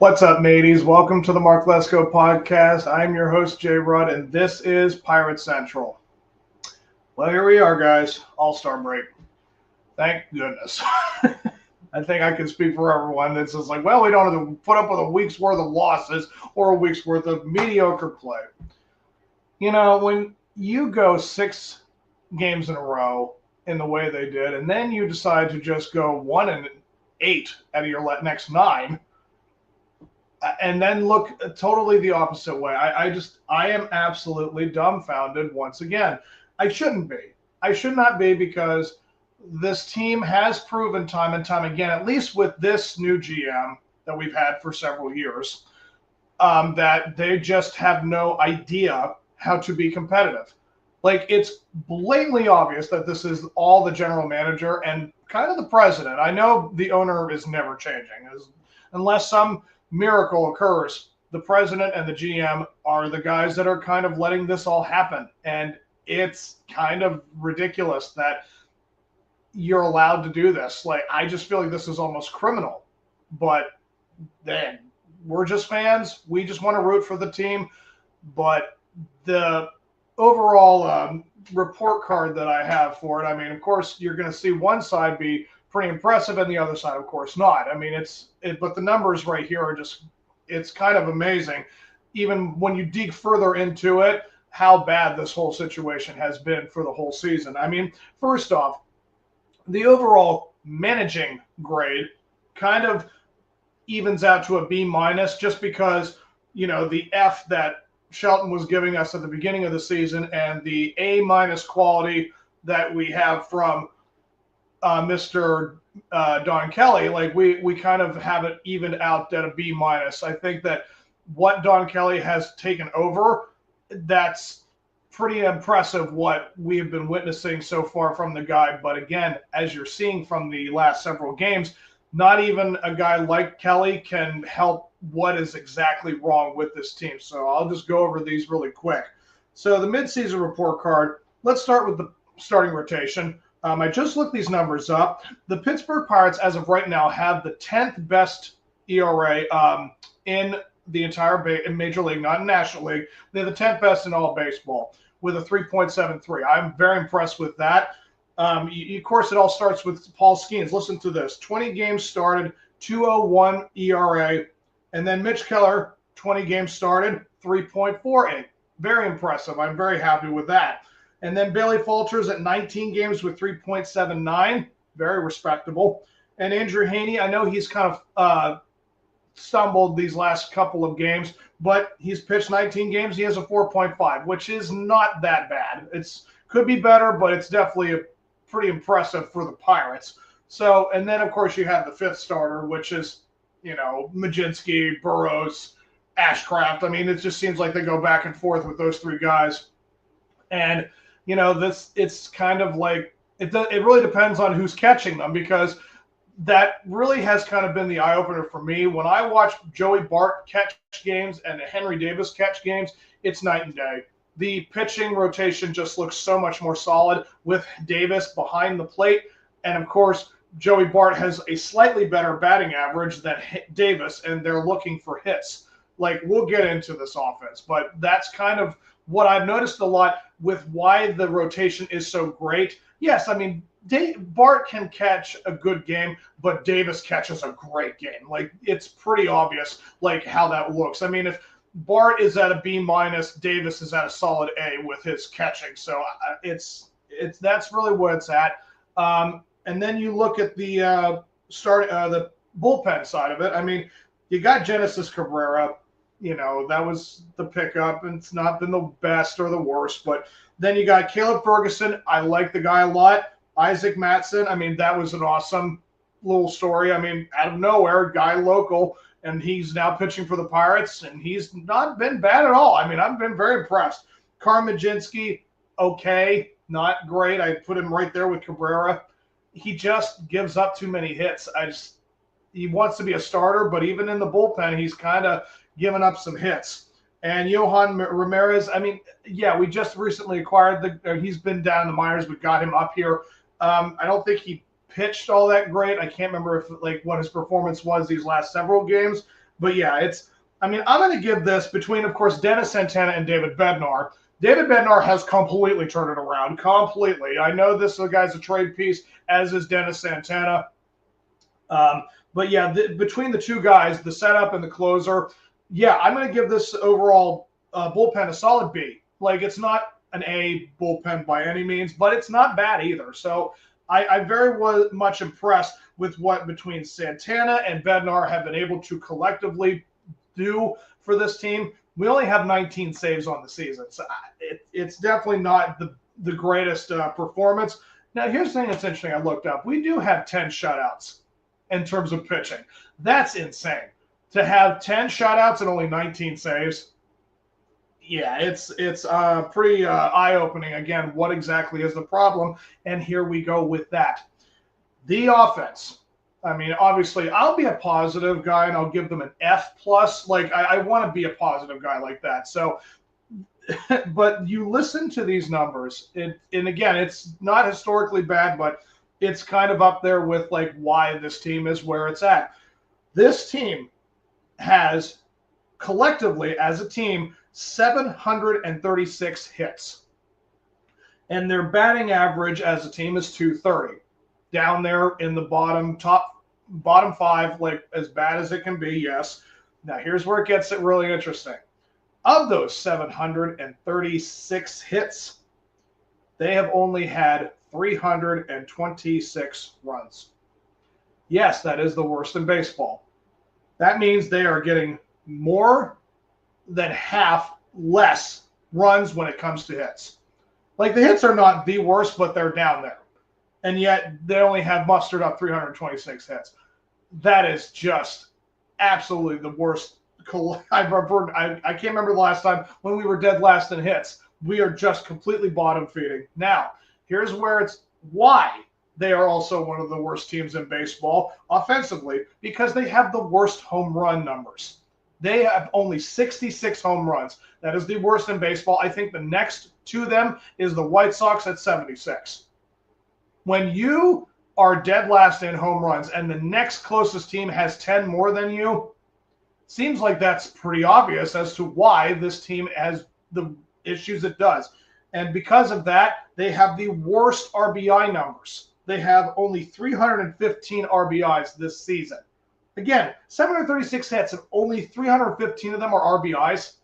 What's up, mateys? Welcome to the Mark Lesko Podcast. I'm your host, Jay Rudd, and this is Pirate Central. Well, here we are, guys. All-Star break. Thank goodness. I think I can speak for everyone that's just like, well, we don't have to put up with a week's worth of losses or a week's worth of mediocre play. You know, when you go 6 games in a row in the way they did, and then you decide to just go 1-8 out of your next 9, and then look totally the opposite way. I am absolutely dumbfounded once again. I shouldn't be. I should not be, because this team has proven time and time again, at least with this new GM that we've had for several years, that they just have no idea how to be competitive. Like, it's blatantly obvious that this is all the general manager and kind of the president. I know the owner is never changing, unless some miracle occurs. The president and the GM are the guys that are kind of letting this all happen. And it's kind of ridiculous that you're allowed to do this. Like, I just feel like this is almost criminal. But then we're just fans. We just want to root for the team. But the overall report card that I have for it, I mean, of course, you're going to see one side be pretty impressive and the other side, of course, not. I mean, but the numbers right here are just, it's kind of amazing. Even when you dig further into it, how bad this whole situation has been for the whole season. I mean, first off, the overall managing grade kind of evens out to a B- just because, you know, the F that Shelton was giving us at the beginning of the season and the A- quality that we have from Mr. Don Kelly, like we kind of have it evened out at a B-. I think that what Don Kelly has taken over, that's pretty impressive what we have been witnessing so far from the guy. But again, as you're seeing from the last several games, not even a guy like Kelly can help what is exactly wrong with this team. So I'll just go over these really quick. So the midseason report card, let's start with the starting rotation. I just looked these numbers up. The Pittsburgh Pirates, as of right now, have the 10th best ERA in the entire Major League, not in National League. They're the 10th best in all baseball with a 3.73. I'm very impressed with that. Of course, it all starts with Paul Skeens. Listen to this. 20 games started, 2.01 ERA. And then Mitch Keller, 20 games started, 3.48. Very impressive. I'm very happy with that. And then Bailey Falters at 19 games with 3.79, very respectable. And Andrew Haney, I know he's kind of stumbled these last couple of games, but he's pitched 19 games. He has a 4.5, which is not that bad. It's could be better, but it's definitely pretty impressive for the Pirates. So, and then of course you have the 5th starter, which is, you know, Majinski, Burroughs, Ashcraft. I mean, it just seems like they go back and forth with those 3 guys. And you know, it's kind of like it really depends on who's catching them, because that really has kind of been the eye-opener for me. When I watch Joey Bart catch games and Henry Davis catch games, it's night and day. The pitching rotation just looks so much more solid with Davis behind the plate. And, of course, Joey Bart has a slightly better batting average than Davis, and they're looking for hits. Like, we'll get into this offense, but that's kind of what I've noticed a lot with why the rotation is so great. Yes, I mean, Bart can catch a good game, but Davis catches a great game. Like, it's pretty obvious, like, how that looks. I mean, if Bart is at a B-, Davis is at a solid A with his catching. So that's really what it's at. And then you look at the the bullpen side of it. I mean, you got Genesis Cabrera. You know, that was the pickup, and it's not been the best or the worst. But then you got Caleb Ferguson. I like the guy a lot. Isaac Matson. I mean, that was an awesome little story. I mean, out of nowhere, guy local, and he's now pitching for the Pirates, and he's not been bad at all. I mean, I've been very impressed. Carl Majinski, okay, not great. I put him right there with Cabrera. He just gives up too many hits. He wants to be a starter, but even in the bullpen, he's kind of giving up some hits. And Johan Ramirez, I mean, yeah, we just recently acquired he's been down in the minors. We got him up here. I don't think he pitched all that great. I can't remember what his performance was these last several games, But yeah, I'm going to give this between, of course, Dennis Santana and David Bednar. David Bednar has completely turned it around, completely. I know this guy's a trade piece, as is Dennis Santana. But yeah, between the two guys, the setup and the closer, yeah, I'm going to give this overall bullpen a solid B. Like, it's not an A bullpen by any means, but it's not bad either. So I very much impressed with what between Santana and Bednar have been able to collectively do for this team. We only have 19 saves on the season, so it's definitely not the greatest performance. Now, here's the thing that's interesting I looked up. We do have 10 shutouts in terms of pitching. That's insane. To have 10 shutouts and only 19 saves, yeah, it's pretty eye-opening. Again, what exactly is the problem? And here we go with that. The offense. I mean, obviously, I'll be a positive guy, and I'll give them an F+. Like, I want to be a positive guy like that. So, but you listen to these numbers, and again, it's not historically bad, but it's kind of up there with, like, why this team is where it's at. This team has, collectively, as a team, 736 hits. And their batting average as a team is 230. Down there in the bottom 5, like as bad as it can be, yes. Now here's where it gets really interesting. Of those 736 hits, they have only had 326 runs. Yes, that is the worst in baseball. That means they are getting more than half less runs when it comes to hits. Like, the hits are not the worst, but they're down there. And yet they only have mustered up 326 hits. That is just absolutely the worst. I can't remember the last time when we were dead last in hits. We are just completely bottom feeding. Now, here's where it's why they are also one of the worst teams in baseball offensively, because they have the worst home run numbers. They have only 66 home runs. That is the worst in baseball. I think the next to them is the White Sox at 76. When you are dead last in home runs and the next closest team has 10 more than you, seems like that's pretty obvious as to why this team has the issues it does. And because of that, they have the worst RBI numbers. They have only 315 RBIs this season. Again, 736 hits and only 315 of them are RBIs.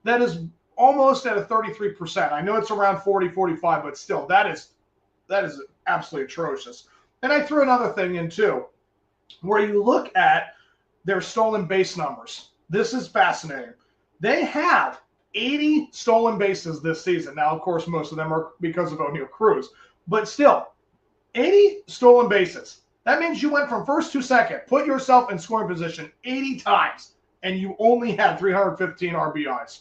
That is almost at a 33%. I know it's around 40, 45, but still, that is absolutely atrocious. And I threw another thing in too, where you look at their stolen base numbers. This is fascinating. They have 80 stolen bases this season. Now, of course, most of them are because of O'Neal Cruz, but still, 80 stolen bases. That means you went from first to second, put yourself in scoring position 80 times, and you only had 315 RBIs.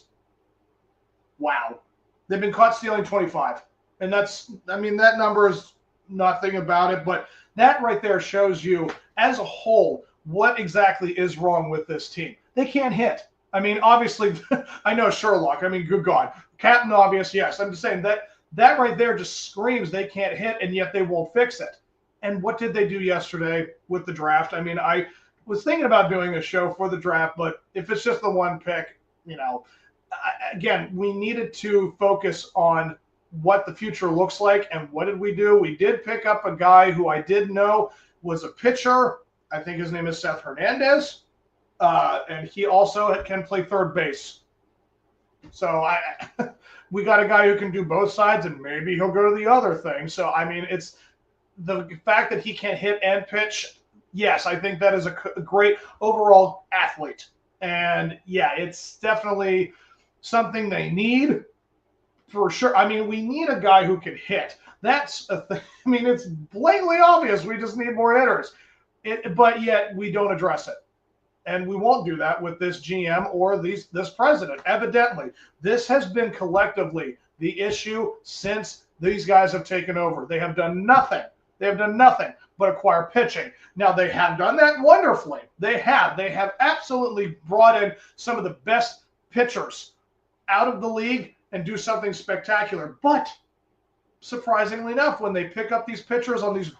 Wow. They've been caught stealing 25. And that number is nothing about it, but that right there shows you, as a whole, what exactly is wrong with this team. They can't hit. I mean, obviously, I know Sherlock. I mean, good God. Captain Obvious, yes. I'm just saying that right there just screams they can't hit, and yet they won't fix it. And what did they do yesterday with the draft? I mean, I was thinking about doing a show for the draft, but if it's just the one pick, again, we needed to focus on what the future looks like. And what did we do? We did pick up a guy who I did know was a pitcher. I think his name is Seth Hernandez. And he also can play third base. So we got a guy who can do both sides, and maybe he'll go to the other thing. So, I mean, it's the fact that he can hit and pitch. Yes, I think that is a great overall athlete. And yeah, it's definitely something they need for sure. I mean, we need a guy who can hit. That's a thing. I mean, it's blatantly obvious. We just need more hitters. But yet we don't address it. And we won't do that with this GM or this president. Evidently, this has been collectively the issue since these guys have taken over. They have done nothing. They have done nothing but acquire pitching. Now, they have done that wonderfully. They have. They have absolutely brought in some of the best pitchers out of the league and do something spectacular. But surprisingly enough, when they pick up these pitchers on these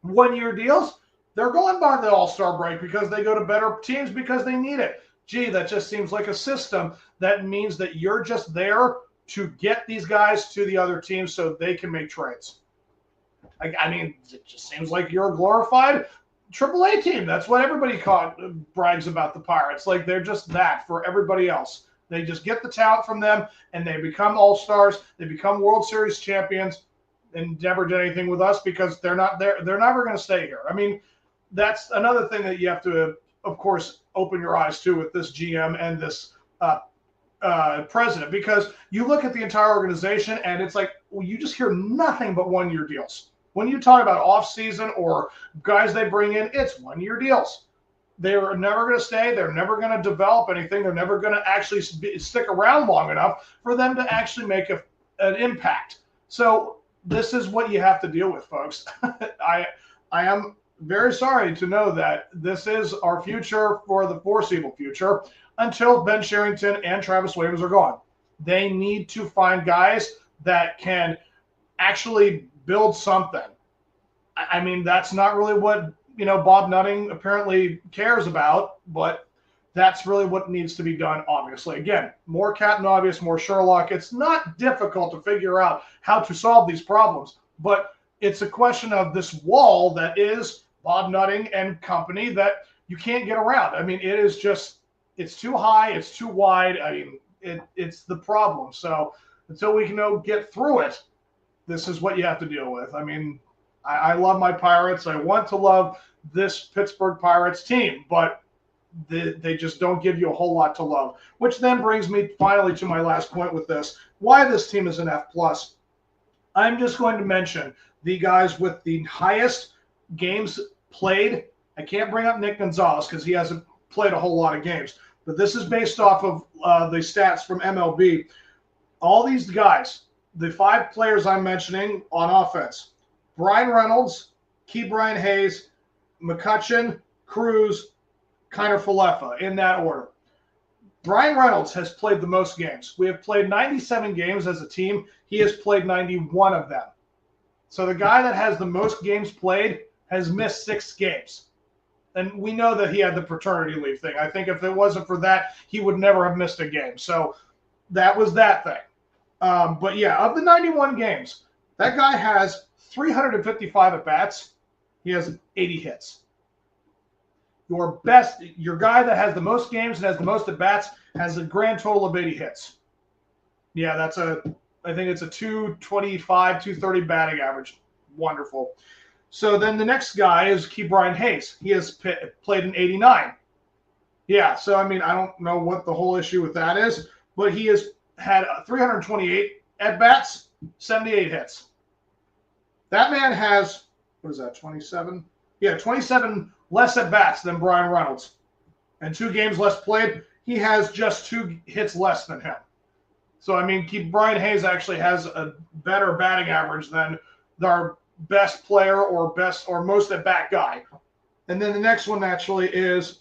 one-year deals, They're going by the All-Star break because they go to better teams because they need it. Gee, that just seems like a system that means that you're just there to get these guys to the other teams so they can make trades. I mean, it just seems like you're a glorified AAA team. That's what everybody brags about the Pirates. Like, they're just that for everybody else. They just get the talent from them, and they become all-stars. They become World Series champions and never did anything with us because they're not there. They're never going to stay here. I mean, that's another thing that you have to, of course, open your eyes to with this GM and this president, because you look at the entire organization and it's like, well, you just hear nothing but one-year deals. When you talk about off-season or guys they bring in, it's one-year deals. They're never going to stay. They're never going to develop anything. They're never going to actually stick around long enough for them to actually make an impact. So this is what you have to deal with, folks. I am very sorry to know that this is our future for the foreseeable future until Ben Cherington and Travis Williams are gone. They need to find guys that can actually build something. I mean, that's not really what, Bob Nutting apparently cares about, but that's really what needs to be done, obviously. Again, more Captain Obvious, more Sherlock. It's not difficult to figure out how to solve these problems, but it's a question of this wall that is Bob Nutting and company that you can't get around. I mean, it is just, it's too high, it's too wide. I mean, it's the problem. So until we can get through it, this is what you have to deal with. I mean, I love my Pirates. I want to love this Pittsburgh Pirates team, but they just don't give you a whole lot to love, which then brings me finally to my last point with this, why this team is an F+. I'm just going to mention the guys with the highest games played. I can't bring up Nick Gonzalez because he hasn't played a whole lot of games, but this is based off of the stats from MLB. All these guys, the 5 players I'm mentioning on offense: Brian Reynolds, Ke'Bryan Hayes, McCutchen, Cruz, Kiner Falefa, in that order. Brian Reynolds has played the most games. We have played 97 games as a team. He has played 91 of them. So the guy that has the most games played has missed 6 games. And we know that he had the paternity leave thing. I think if it wasn't for that, he would never have missed a game. So that was that thing. But yeah, of the 91 games, that guy has 355 at-bats. He has 80 hits. Your guy that has the most games and has the most at-bats has a grand total of 80 hits. Yeah, I think it's a 225, 230 batting average. Wonderful. So then the next guy is Ke'Bryan Hayes. He has played in 89. Yeah, so I mean, I don't know what the whole issue with that is, but he has had 328 at-bats, 78 hits. That man has, what is that, 27? Yeah, 27 less at-bats than Brian Reynolds. And 2 games less played, he has just 2 hits less than him. So, I mean, Ke'Bryan Hayes actually has a better batting average than our best player or most at-bat guy. And then the next one actually is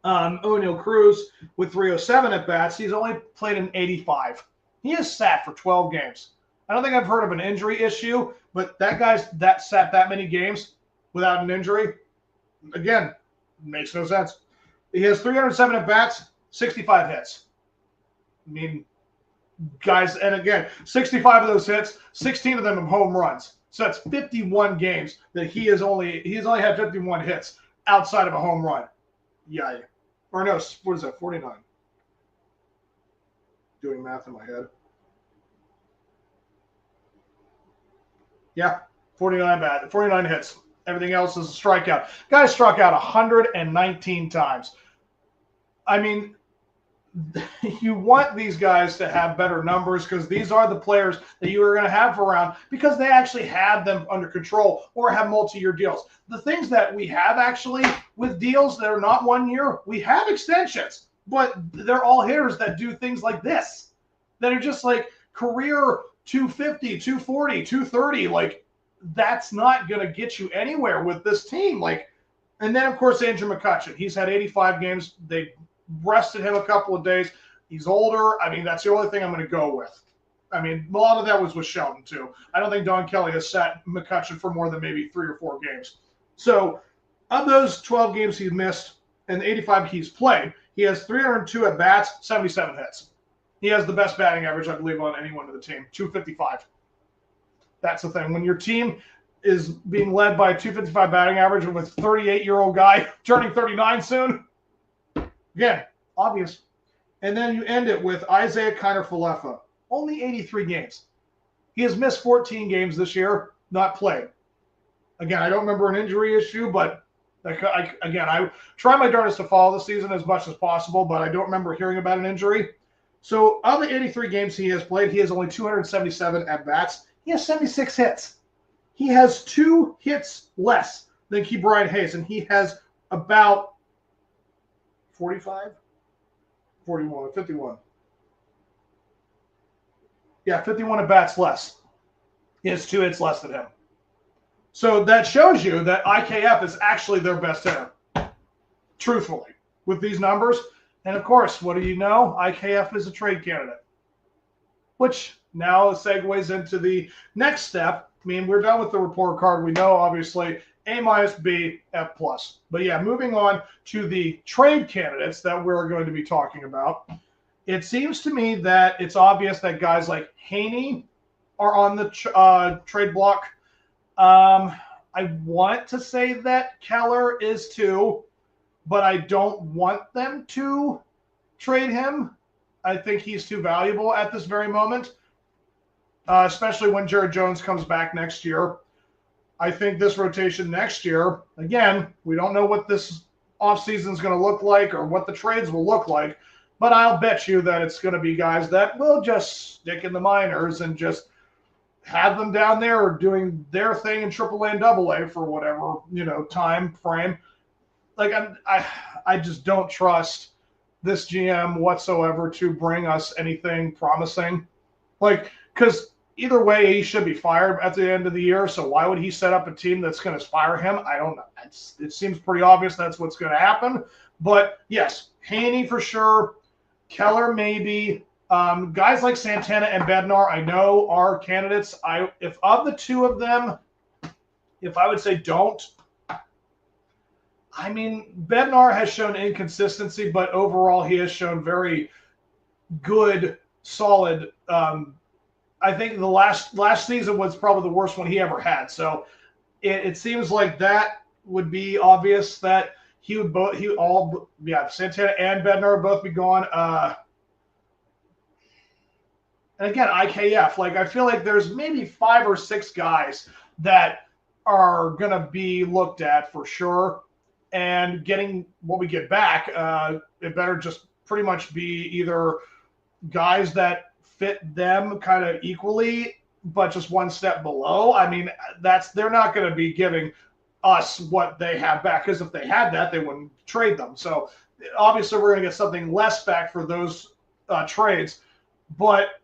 O'Neal Cruz with 307 at-bats. He's only played in 85. He has sat for 12 games. I don't think I've heard of an injury issue, but that guy's that sat that many games without an injury, again, makes no sense. He has 307 at-bats, 65 hits. I mean, guys, and again, 65 of those hits, 16 of them are home runs. So that's 51 games that he's only had 51 hits outside of a home run. Yeah. Or no, what is that, 49? Doing math in my head. Yeah, 49 hits. Everything else is a strikeout. Guy struck out 119 times. I mean, you want these guys to have better numbers because these are the players that you are going to have around because they actually have them under control or have multi-year deals. The things that we have actually with deals that are not 1 year, we have extensions, but they're all hitters that do things like this, that are just like career 250, 240, 230. Like, that's not going to get you anywhere with this team. Like, and then, of course, Andrew McCutchen. He's had 85 games. They rested him a couple of days. He's older. I mean, that's the only thing I'm going to go with. I mean, a lot of that was with Shelton, too. I don't think Don Kelly has sat McCutchen for more than maybe 3 or 4 games. So Of those 12 games he's missed and the 85 he's played, he has 302 at bats, 77 hits. He has the best batting average, I believe, on anyone of the team, 255. That's the thing. When your team is being led by a 255 batting average and with a 38-year-old guy turning 39 soon, again, obvious. And then you end it with Isaiah Kiner-Falefa. Only 83 games. He has missed 14 games this year, not played. Again, I don't remember an injury issue, but I try my darndest to follow the season as much as possible, but I don't remember hearing about an injury. So of the 83 games he has played, he has only 277 at-bats. He has 76 hits. He has 2 hits less than Ke'Bryan Hayes, and he has about 45? 41, 51. Yeah, 51 at-bats less. He has 2 hits less than him. So that shows you that IKF is actually their best hitter, truthfully, with these numbers. And, of course, what do you know? IKF is a trade candidate, which now segues into the next step. I mean, we're done with the report card. We know, obviously, A-, B, F+. But, yeah, moving on to the trade candidates that we're going to be talking about. It seems to me that it's obvious that guys like Haney are on the trade block. I want to say that Keller is too, but I don't want them to trade him. I think he's too valuable at this very moment, especially when Jared Jones comes back next year. I think this rotation next year, again, we don't know what this offseason is going to look like or what the trades will look like, but I'll bet you that it's going to be guys that will just stick in the minors and just have them down there doing their thing in AAA and AA for whatever, time frame. Like, I just don't trust this GM whatsoever to bring us anything promising. Like, because either way, he should be fired at the end of the year. So why would he set up a team that's going to fire him? I don't know. It seems pretty obvious that's what's going to happen. But yes, Haney for sure. Keller maybe. Guys like Santana and Bednar, I know are candidates. If of the two of them, if I would say don't, I mean, Bednar has shown inconsistency, but overall he has shown very good, solid. I think the last season was probably the worst one he ever had. So it seems like that would be obvious that Santana and Bednar would both be gone. And again, IKF, like I feel like there's maybe 5 or 6 guys that are going to be looked at for sure. And getting what we get back, it better just pretty much be either guys that fit them kind of equally, but just one step below. I mean, they're not going to be giving us what they have back, because if they had that, they wouldn't trade them. So obviously we're going to get something less back for those trades. But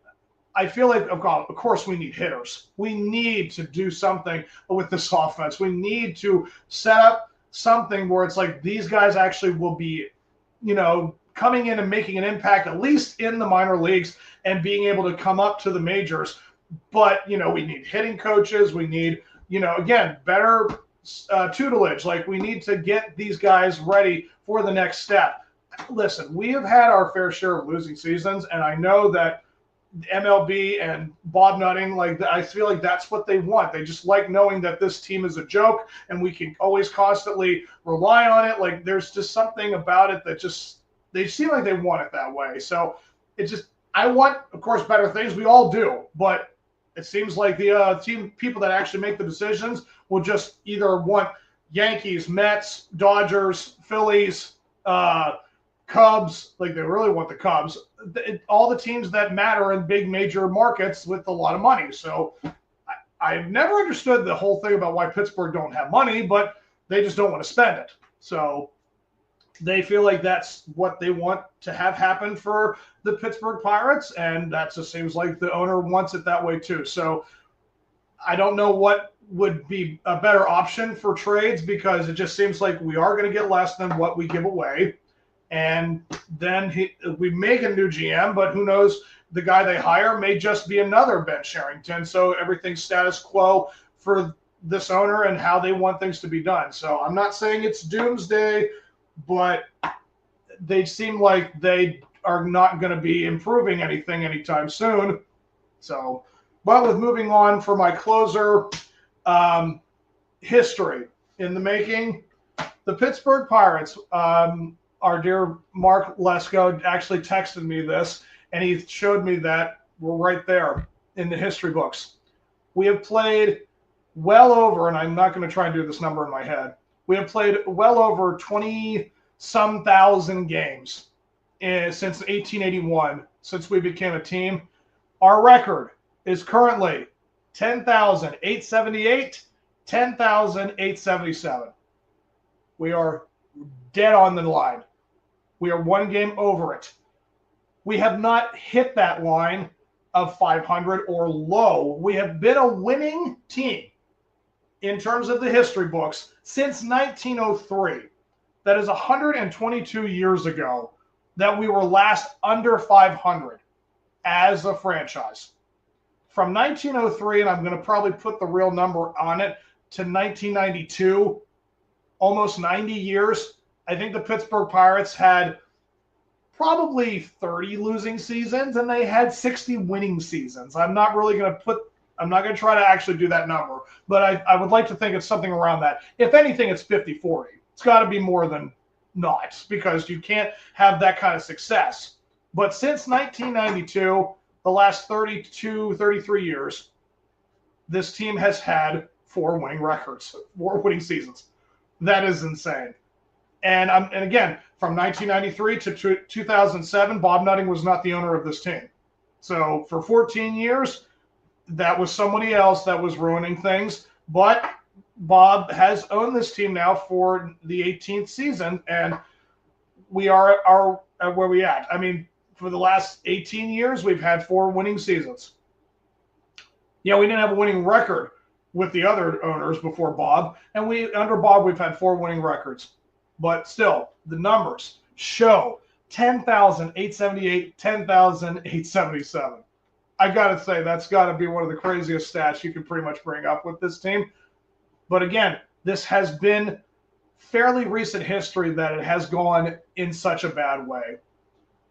I feel like, of course, we need hitters. We need to do something with this offense. We need to set up something where it's like these guys actually will be, coming in and making an impact, at least in the minor leagues, and being able to come up to the majors. But, we need hitting coaches. We need, again, better tutelage. Like, we need to get these guys ready for the next step. Listen, we have had our fair share of losing seasons, and I know that MLB and Bob Nutting, I feel like that's what they want. They just like knowing that this team is a joke and we can always constantly rely on it. Like, there's just something about it that they seem like they want it that way. So I want, of course, better things. We all do, but it seems like the people that actually make the decisions will just either want Yankees, Mets, Dodgers, Phillies, Cubs, like they really want the Cubs, all the teams that matter in big major markets with a lot of money. So I've never understood the whole thing about why Pittsburgh don't have money, but they just don't want to spend it. So they feel like that's what they want to have happen for the Pittsburgh Pirates, and that just seems like the owner wants it that way too. So I don't know what would be a better option for trades, because it just seems like we are going to get less than what we give away. And then we make a new GM, but who knows? The guy they hire may just be another Ben Sherrington. So everything's status quo for this owner and how they want things to be done. So I'm not saying it's doomsday, but they seem like they are not going to be improving anything anytime soon. So, but with moving on for my closer, history in the making, the Pittsburgh Pirates, our dear Mark Lesko actually texted me this, and he showed me that we're right there in the history books. We have played well over, and I'm not going to try and do this number in my head, we have played well over 20-some thousand games since 1881, since we became a team. Our record is currently 10,878, 10,877. We are dead on the line. We are one game over it. We have not hit that line of 500 or low. We have been a winning team in terms of the history books since 1903. That is 122 years ago that we were last under 500 as a franchise. From 1903, and I'm going to probably put the real number on it, to 1992, almost 90 years, I think the Pittsburgh Pirates had probably 30 losing seasons, and they had 60 winning seasons. I'm not going to try to actually do that number, but I would like to think it's something around that. If anything, it's 50-40. It's got to be more than not, because you can't have that kind of success. But since 1992, the last 32, 33 years, this team has had 4 winning records, 4 winning seasons. That is insane. And again, from 1993 to 2007, Bob Nutting was not the owner of this team. So for 14 years, that was somebody else that was ruining things. But Bob has owned this team now for the 18th season, and we are where we at. I mean, for the last 18 years, we've had 4 winning seasons. Yeah, we didn't have a winning record with the other owners before Bob, and under Bob, we've had 4 winning records. But still, the numbers show 10,878, 10,877. I got to say, that's got to be one of the craziest stats you can pretty much bring up with this team. But again, this has been fairly recent history that it has gone in such a bad way.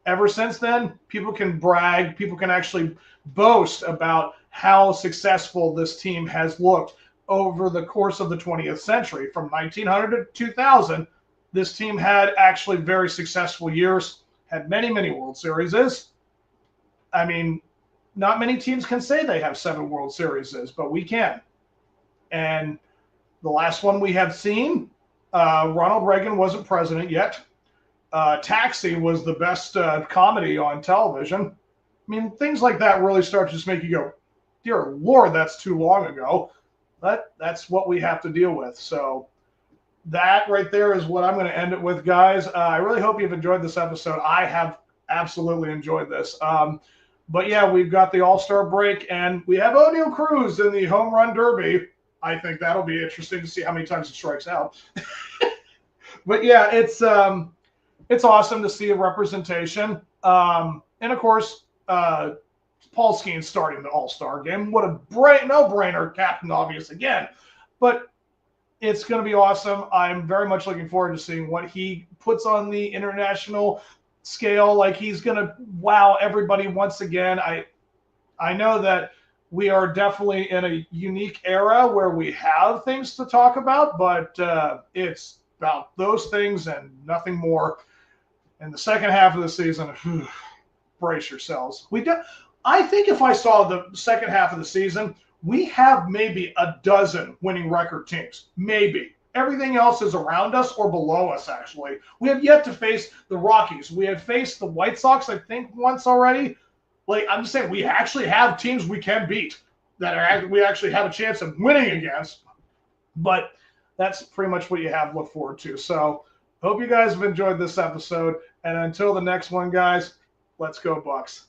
Ever since then, people can brag, people can actually boast about how successful this team has looked over the course of the 20th century. From 1900 to 2000, this team had actually very successful years, had many, many World Series. I mean, not many teams can say they have 7 World Series, but we can. And the last one we have seen, Ronald Reagan wasn't president yet. Taxi was the best comedy on television. I mean, things like that really start to just make you go, dear Lord, that's too long ago. But that's what we have to deal with. So that right there is what I'm going to end it with, guys. I really hope you've enjoyed this episode. I have absolutely enjoyed this. But yeah, we've got the All-Star break, and we have O'Neal Cruz in the Home Run Derby. I think that'll be interesting to see how many times he strikes out. But yeah, it's awesome to see a representation. And of course, Paul Skeen's starting the All-Star game. What a no-brainer, Captain Obvious again. But it's going to be awesome. I'm very much looking forward to seeing what he puts on the international scale. Like, he's going to wow everybody once again. I know that we are definitely in a unique era where we have things to talk about, but it's about those things and nothing more. In the second half of the season, brace yourselves. I think if I saw the second half of the season, we have maybe a dozen winning record teams. Maybe. Everything else is around us or below us, actually. We have yet to face the Rockies. We have faced the White Sox, I think, once already. Like, I'm just saying, we actually have teams we can beat that we actually have a chance of winning against. But that's pretty much what you have to look forward to. So, hope you guys have enjoyed this episode. And until the next one, guys, let's go Bucks.